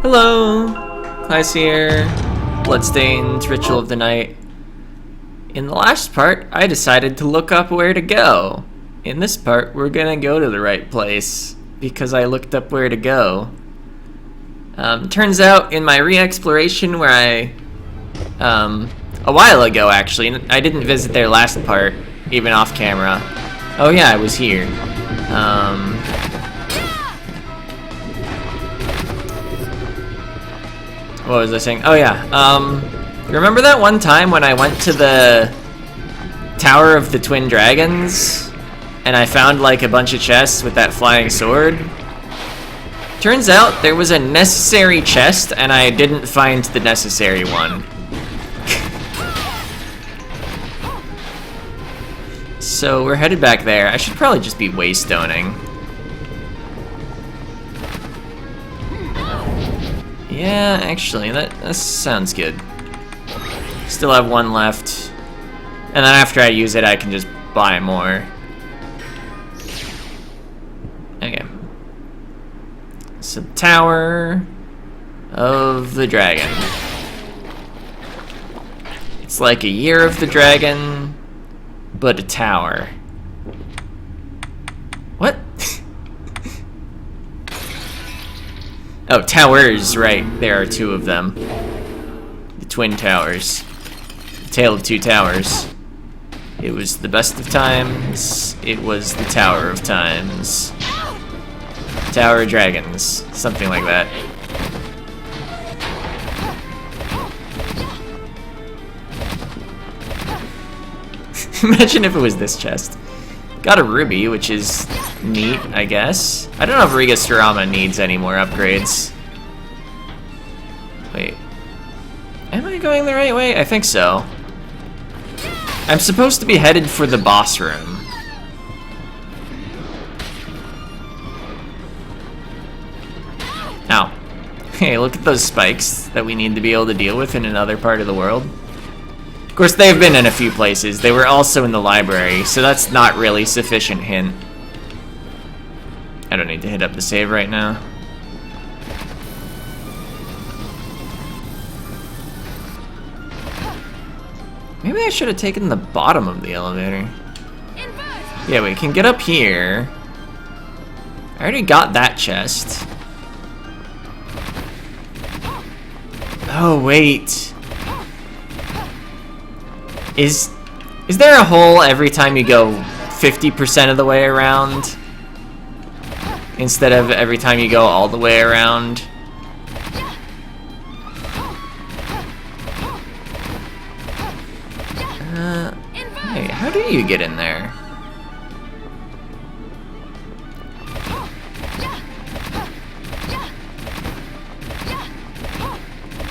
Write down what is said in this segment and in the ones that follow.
Hello! Nice here. Bloodstained, Ritual of the Night. In the last part, I decided to look up where to go. In this part, we're gonna go to the right place, because I looked up where to go. Turns out, in my re-exploration where a while ago actually, I didn't visit their last part, even off camera. Oh yeah, I was here. What was I saying? Oh yeah, remember that one time when I went to the Tower of the Twin Dragons and I found like a bunch of chests with that flying sword? Turns out there was a necessary chest and I didn't find the necessary one. So we're headed back there. I should probably just be waystoning. Yeah, actually, that sounds good. Still have one left. And then after I use it, I can just buy more. Okay. So, Tower of the Dragon. It's like a Year of the Dragon, but a tower. What? Oh, towers, right. There are two of them. The Twin Towers. The Tale of Two Towers. It was the best of times. It was the Tower of Times. Tower of Dragons. Something like that. Imagine if it was this chest. Got a ruby, which is neat, I guess. I don't know if Rigastorama needs any more upgrades. Wait. Am I going the right way? I think so. I'm supposed to be headed for the boss room. Ow. Hey, look at those spikes that we need to be able to deal with in another part of the world. Of course, they've been in a few places. They were also in the library, so that's not really sufficient hint. I don't need to hit up the save right now. Maybe I should have taken the bottom of the elevator. Yeah, we can get up here. I already got that chest. Oh, wait. Is there a hole every time you go 50% of the way around? Instead of every time you go all the way around? Hey, how do you get in there?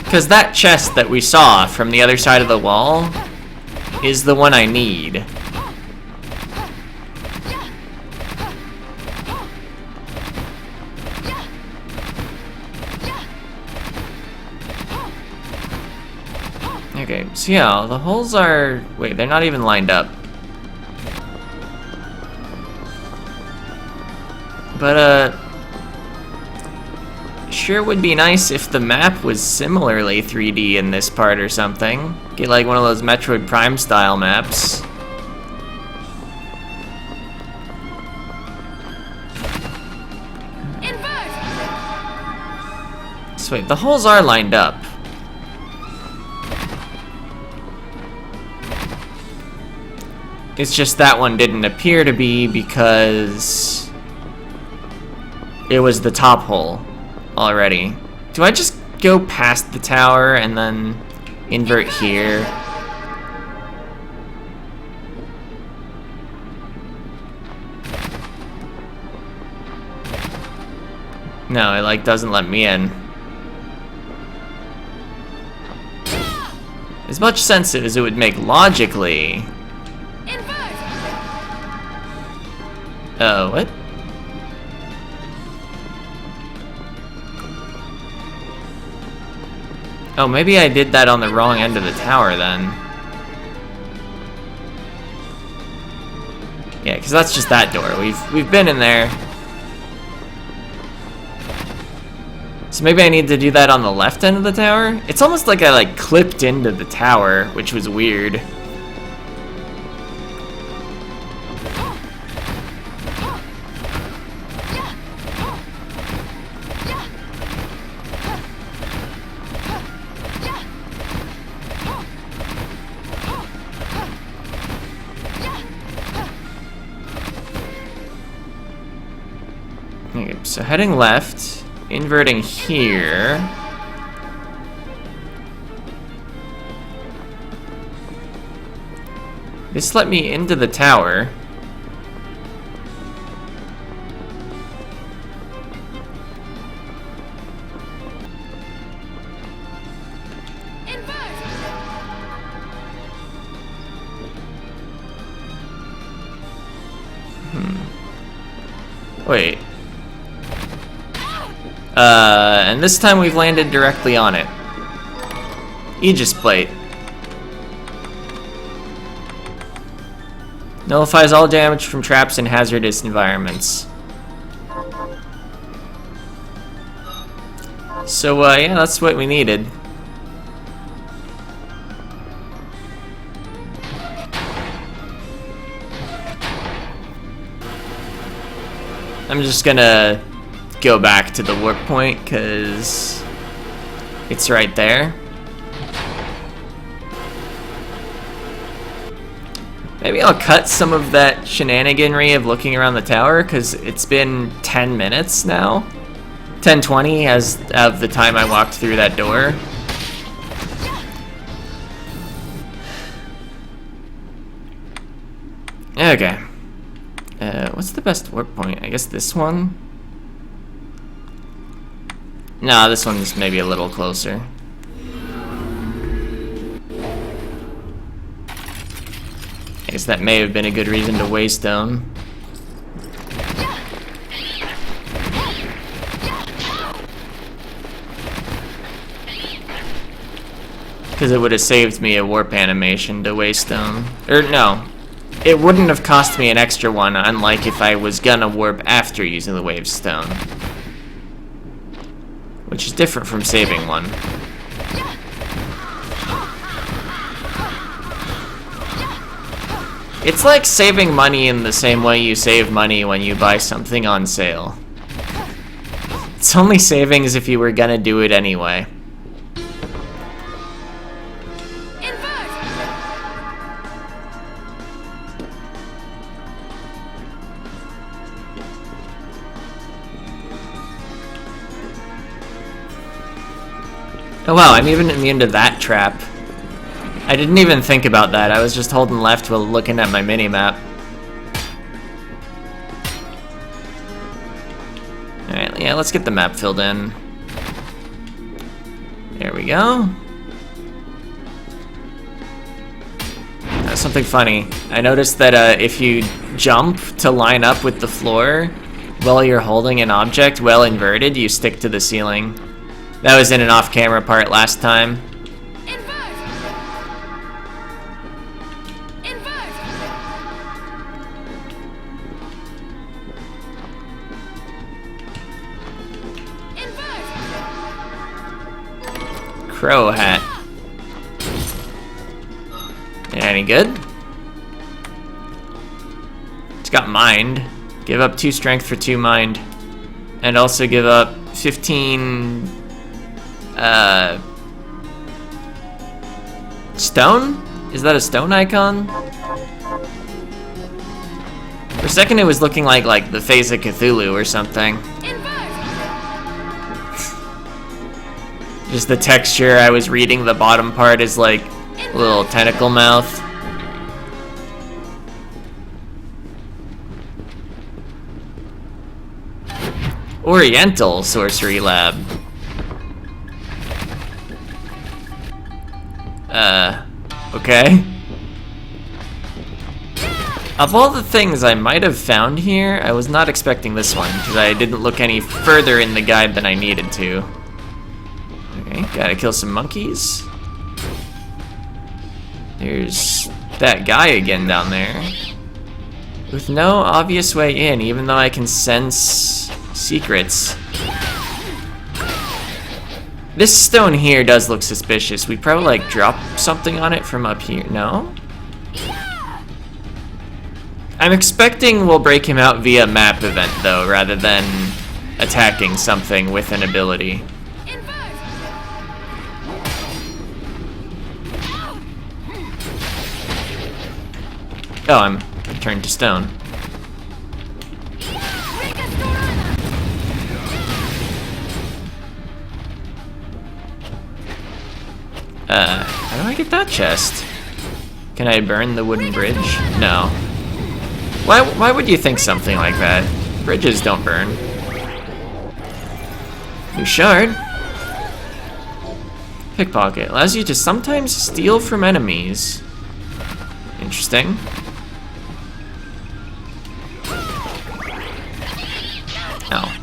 Because that chest that we saw from the other side of the wall is the one I need. Okay, so yeah, the holes are... Wait, they're not even lined up. But, sure would be nice if the map was similarly 3D in this part or something. Get like one of those Metroid Prime style maps. So wait, the holes are lined up. It's just that one didn't appear to be because it was the top hole already. Do I just go past the tower and then invert here? No, it like doesn't let me in. As much sense as it would make logically. Oh, what? Oh, maybe I did that on the wrong end of the tower then. Yeah, because that's just that door. We've been in there. So maybe I need to do that on the left end of the tower? It's almost like I like clipped into the tower, which was weird. Okay, so heading left, inverting here. This let me into the tower. Wait. And this time we've landed directly on it. Aegis plate. Nullifies all damage from traps in hazardous environments. So, yeah, that's what we needed. I'm just gonna go back to the warp point, because it's right there. Maybe I'll cut some of that shenaniganry of looking around the tower, because it's been 10 minutes now. 10:20 as of the time I walked through that door. Okay. What's the best warp point? I guess this one? No, this one's maybe a little closer. I guess that may have been a good reason to waystone. Because it would have saved me a warp animation to waystone. Or no, it wouldn't have cost me an extra one, unlike if I was gonna warp after using the wavestone. Which is different from saving one. It's like saving money in the same way you save money when you buy something on sale. It's only savings if you were gonna do it anyway. Oh wow, I'm even immune to that trap. I didn't even think about that. I was just holding left while looking at my mini-map. Alright, yeah, let's get the map filled in. There we go. Something funny. I noticed that if you jump to line up with the floor while you're holding an object well inverted, you stick to the ceiling. That was in an off-camera part last time. Crow hat. Any good? It's got mind. Give up 2 strength for 2 mind. And also give up 15... stone? Is that a stone icon? For a second it was looking like the face of Cthulhu or something. Just the texture, I was reading the bottom part is like a little tentacle mouth. Oriental Sorcery Lab. Okay. Of all the things I might have found here, I was not expecting this one, because I didn't look any further in the guide than I needed to. Okay, gotta kill some monkeys. There's that guy again down there. With no obvious way in, even though I can sense secrets. This stone here does look suspicious. We probably like drop something on it from up here. No? I'm expecting we'll break him out via map event though, rather than attacking something with an ability. Oh, I'm turned to stone. How do I get that chest? Can I burn the wooden bridge? No. Why would you think something like that? Bridges don't burn. New shard. Pickpocket. Allows you to sometimes steal from enemies. Interesting. Oh.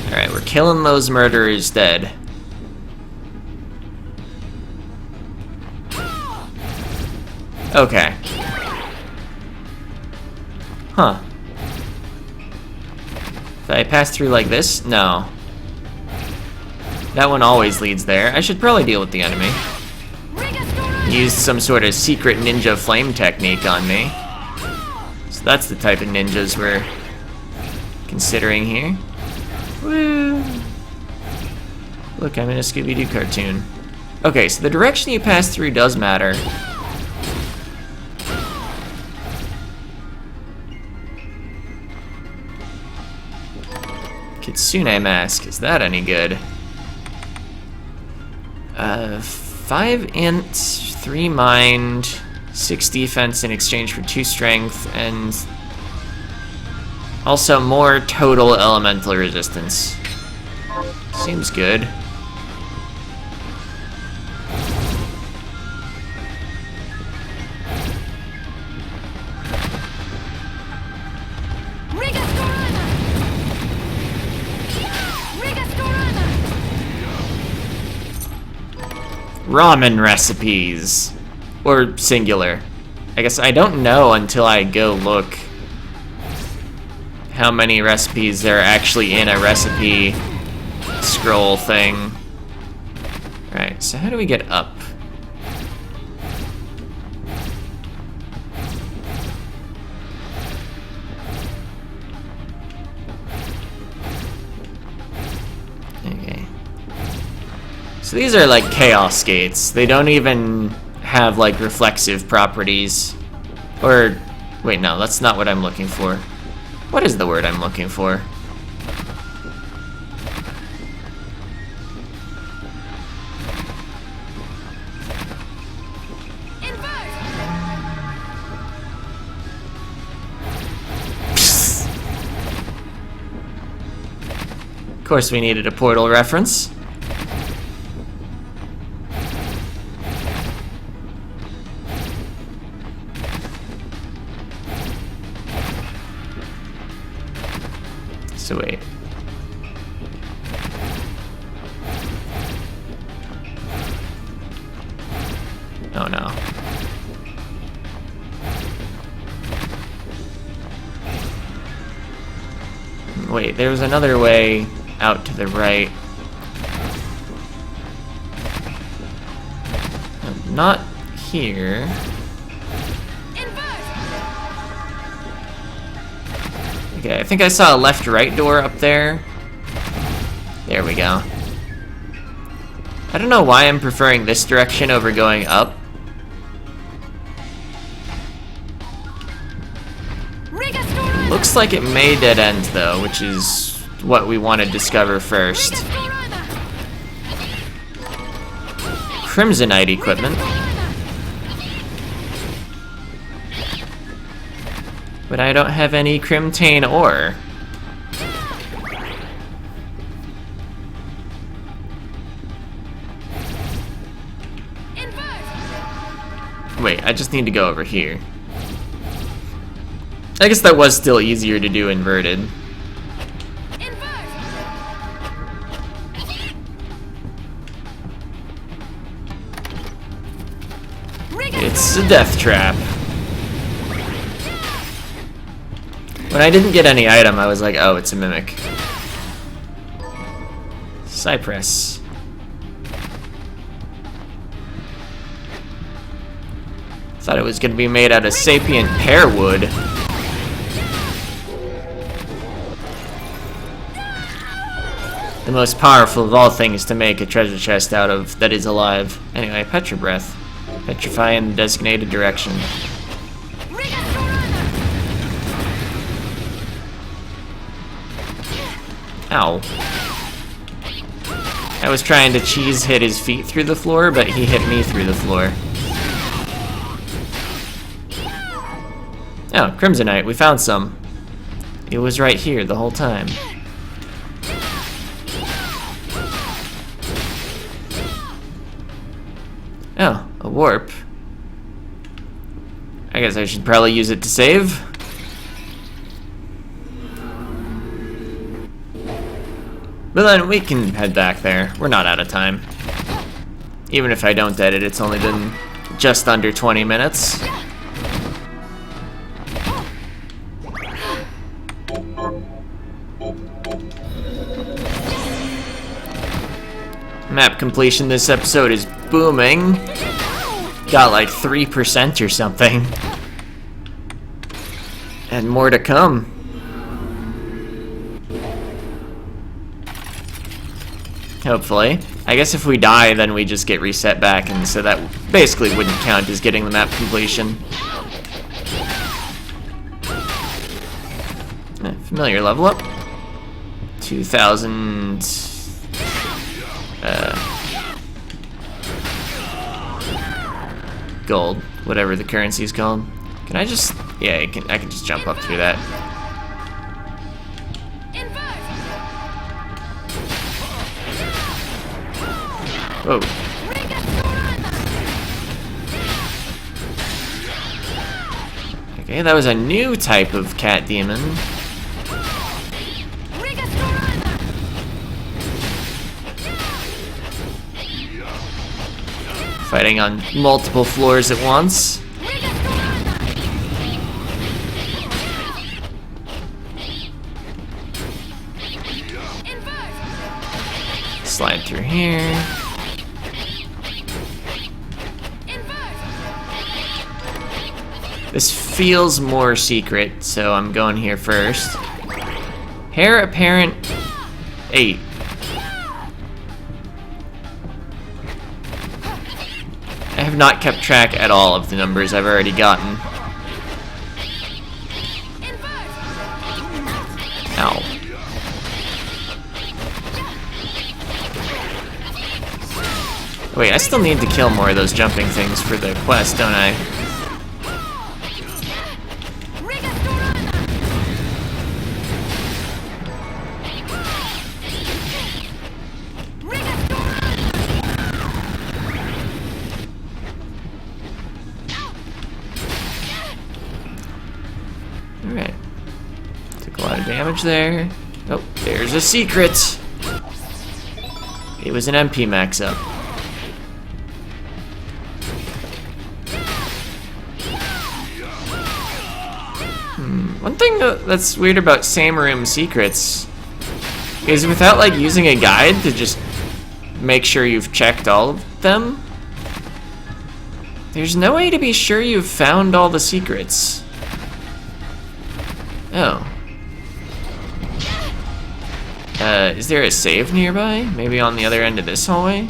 Alright, we're killing those murderers dead. Okay. Huh. If I pass through like this? No. That one always leads there. I should probably deal with the enemy. Used some sort of secret ninja flame technique on me. So that's the type of ninjas we're considering here. Woo! Look, I'm in a Scooby-Doo cartoon. Okay, so the direction you pass through does matter. Kitsune mask, is that any good? 5 int, 3 mind, 6 defense in exchange for 2 strength, and also more total elemental resistance. Seems good. Ramen recipes. Or singular. I guess I don't know until I go look how many recipes there are actually in a recipe scroll thing. Alright, so how do we get up? Okay. So these are like chaos gates. They don't even have like reflexive properties. Or, wait, no, that's not what I'm looking for. What is the word I'm looking for? Of course we needed a Portal reference. So wait. Oh no. Wait, there was another way out to the right. Not here. Okay, I think I saw a left-right door up there. There we go. I don't know why I'm preferring this direction over going up. Looks like it may dead end though, which is what we want to discover first. Crimsonite equipment. But I don't have any Crimtane ore. Wait, I just need to go over here. I guess that was still easier to do inverted. It's a death trap. When I didn't get any item, I was like, oh, it's a mimic. Cypress. Thought it was going to be made out of sapient pear wood. The most powerful of all things to make a treasure chest out of that is alive. Anyway, Petra Breath. Petrify in the designated direction. Ow. I was trying to cheese hit his feet through the floor, but he hit me through the floor. Oh, Crimsonite, we found some. It was right here the whole time. Oh, a warp. I guess I should probably use it to save. But then we can head back there. We're not out of time. Even if I don't edit, it's only been just under 20 minutes. Map completion this episode is booming. Got like 3% or something. And more to come. Hopefully. I guess if we die, then we just get reset back, and so that basically wouldn't count as getting the map completion. Familiar level up. 2,000... gold, whatever the currency is called. Can I just... yeah, I can just jump up through that. Whoa. Okay, that was a new type of cat demon. Fighting on multiple floors at once. Slide through here. This feels more secret, so I'm going here first. Heir apparent 8. I have not kept track at all of the numbers I've already gotten. Ow. Wait, I still need to kill more of those jumping things for the quest, don't I? Alright. Took a lot of damage there. Oh, there's a secret! It was an MP max up. One thing that's weird about same room secrets is without like using a guide to just make sure you've checked all of them, there's no way to be sure you've found all the secrets. Oh. Is there a save nearby? Maybe on the other end of this hallway?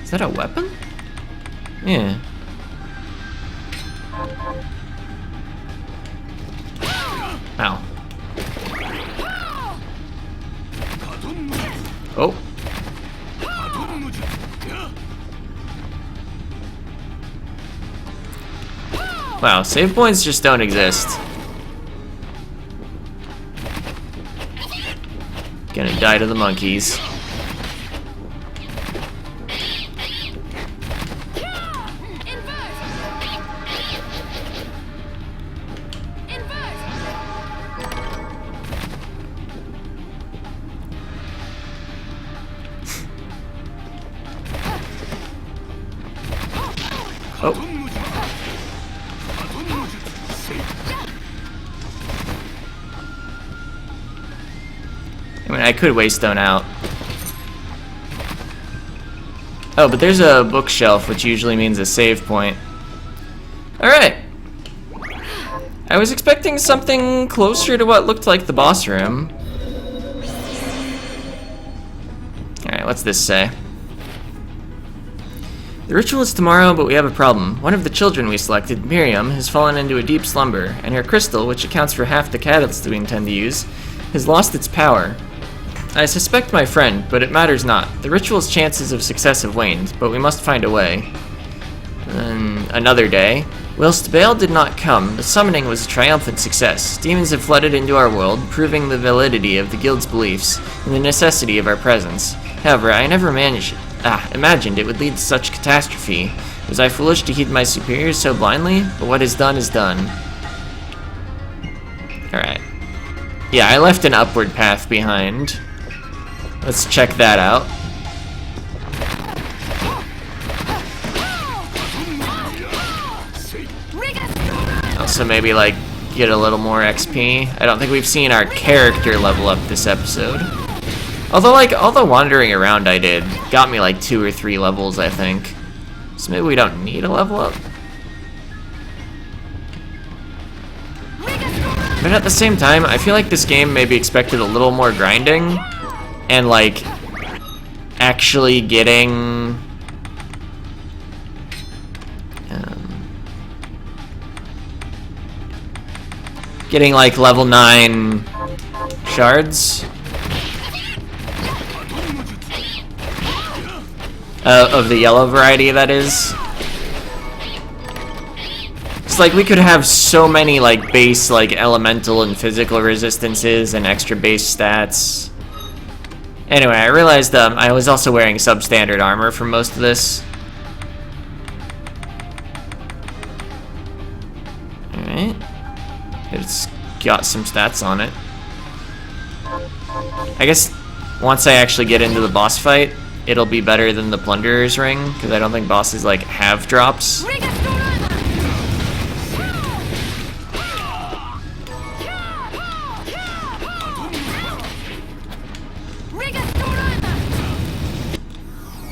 Is that a weapon? Yeah. Ow. Oh. Wow, save points just don't exist. Gonna die to the monkeys. Oh. I mean, I could Waystone out. Oh, but there's a bookshelf, which usually means a save point. Alright. I was expecting something closer to what looked like the boss room. Alright, what's this say? The ritual is tomorrow, but we have a problem. One of the children we selected, Miriam, has fallen into a deep slumber, and her crystal, which accounts for half the catalyst we intend to use, has lost its power. I suspect my friend, but it matters not. The ritual's chances of success have waned, but we must find a way. Then, another day. Whilst Baal did not come, the summoning was a triumphant success. Demons have flooded into our world, proving the validity of the guild's beliefs and the necessity of our presence. However, I never imagined it would lead to such catastrophe. Was I foolish to heed my superiors so blindly? But what is done is done. Alright. Yeah, I left an upward path behind. Let's check that out. Also maybe like get a little more XP. I don't think we've seen our character level up this episode. Although like all the wandering around I did got me like 2 or 3 levels, I think. So maybe we don't need a level up. But at the same time, I feel like this game maybe expected a little more grinding and like actually getting getting like level 9 shards of the yellow variety, that is. It's like we could have so many like base like elemental and physical resistances and extra base stats. Anyway, I realized I was also wearing substandard armor for most of this. Alright. It's got some stats on it. I guess once I actually get into the boss fight, it'll be better than the Plunderer's Ring, because I don't think bosses like have drops.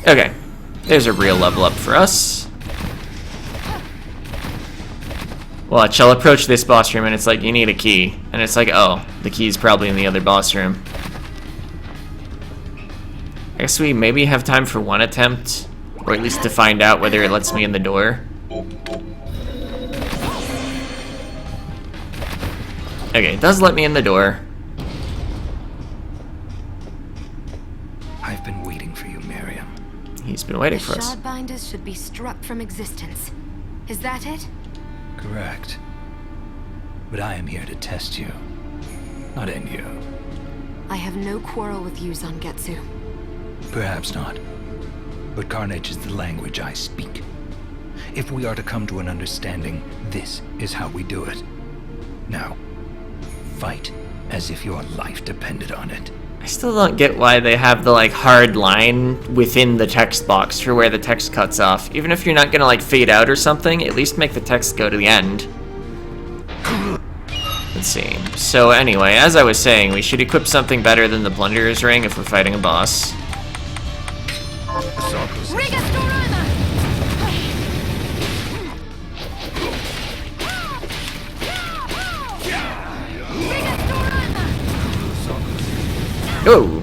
Okay, there's a real level up for us. Watch, I'll approach this boss room and it's like, you need a key. And it's like, oh, the key's probably in the other boss room. I guess we maybe have time for one attempt, or at least to find out whether it lets me in the door. Okay, it does let me in the door. I've been waiting for you, Miriam. He's been waiting for us. The Shardbinders should be struck from existence. Is that it? Correct. But I am here to test you, not end you. I have no quarrel with you, Zangetsu. Perhaps not. But carnage is the language I speak. If we are to come to an understanding, this is how we do it. Now, fight as if your life depended on it. I still don't get why they have the like hard line within the text box for where the text cuts off. Even if you're not gonna like fade out or something, at least make the text go to the end. Let's see. So anyway, as I was saying, we should equip something better than the Plunderer's Ring if we're fighting a boss. Oh!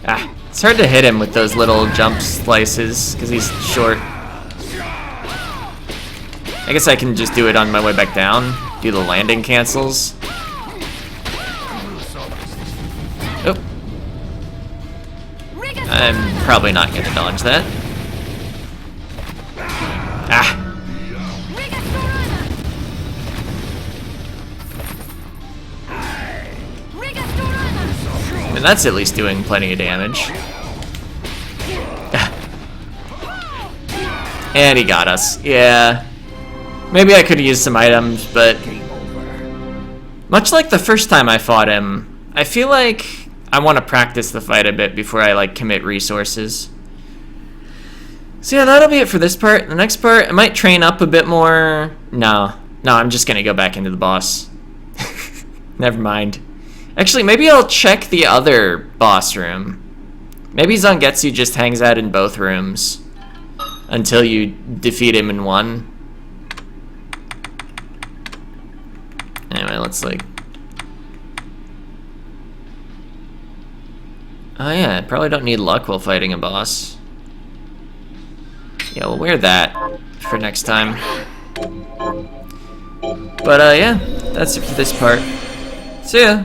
Ah, it's hard to hit him with those little jump slices because he's short. I guess I can just do it on my way back down. Do the landing cancels. Oh. I'm probably not going to dodge that. Ah. And that's at least doing plenty of damage. And he got us. Yeah. Maybe I could have used some items, but much like the first time I fought him, I feel like I want to practice the fight a bit before I like commit resources. So yeah, that'll be it for this part. The next part, I might train up a bit more. No, I'm just gonna go back into the boss. Never mind. Actually, maybe I'll check the other boss room. Maybe Zangetsu just hangs out in both rooms until you defeat him in one. Anyway, let's like... Oh yeah, I probably don't need luck while fighting a boss. Yeah, we'll wear that for next time. But yeah, that's it for this part. See ya!